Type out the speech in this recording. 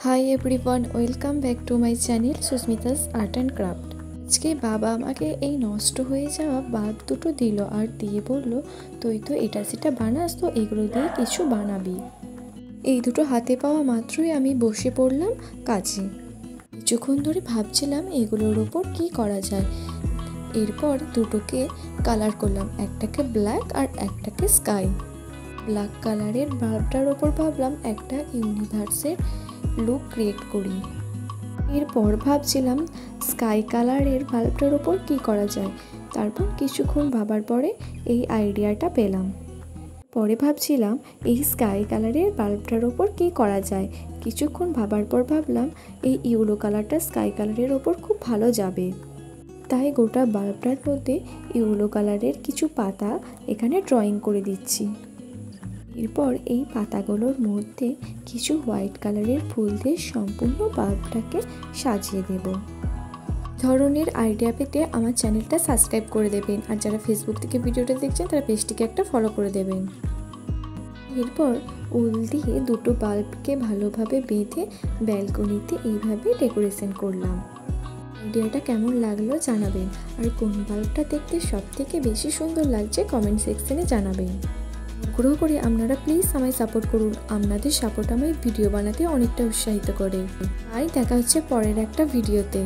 Hi everyone, welcome back to my channel Susmita's art and craft. আজকে বাবা আমাকে এই নষ্ট হয়ে যাওয়া বাল্ব দুটো দিল আর দিয়ে বলল, তুই তো এটা সেটা বানাস, তো এগুলো দিয়ে কিছু বানাবি। এই দুটো হাতে পাওয়া মাত্রই আমি বসে পড়লাম কাজে। কিছুক্ষণ ধরে ভাবছিলাম এগুলোর ওপর কি করা যায়। এরপর দুটোকে কালার করলাম, একটাকে ব্ল্যাক আর একটাকে স্কাই। ব্ল্যাক কালারের বাল্বটার ওপর ভাবলাম একটা ইউনিভার্সের লুক ক্রিয়েট করি। এরপর ভাবছিলাম স্কাই কালারের বাল্বটার ওপর কি করা যায়। তারপর কিছুক্ষণ ভাবার পরে এই আইডিয়াটা পেলাম। পরে ভাবছিলাম এই স্কাই কালারের বাল্বটার ওপর কি করা যায়। কিছুক্ষণ ভাবার পর ভাবলাম এই ইয়েলো কালারটা স্কাই কালারের ওপর খুব ভালো যাবে। তাই গোটা বাল্বটার মধ্যে ইয়েলো কালারের কিছু পাতা এখানে ড্রয়িং করে দিচ্ছি। এরপর এই পাতাগুলোর মধ্যে কিছু হোয়াইট কালারের ফুল দিয়ে সম্পূর্ণ বাল্বটাকে সাজিয়ে দেব। ধরনের আইডিয়া পেতে আমার চ্যানেলটা সাবস্ক্রাইব করে দেবেন, আর যারা ফেসবুক থেকে ভিডিওটা দেখছেন তারা পেজটিকে একটা ফলো করে দেবেন। এরপর উল দিয়ে দুটো বাল্বকে ভালোভাবে বেঁধে ব্যালকনিতে এইভাবে ডেকোরেশন করলাম। আইডিয়াটা কেমন লাগলো জানাবেন, আর কোন বাল্বটা দেখতে সবথেকে বেশি সুন্দর লাগছে কমেন্ট সেকশনে জানাবেন। অনুগ্রহ করে আপনারা প্লিজ আমায় সাপোর্ট করুন, আপনাদের সাপোর্ট আমায় ভিডিও বানাতে অনেকটা উৎসাহিত করে। তাই দেখা হচ্ছে পরের একটা ভিডিওতে।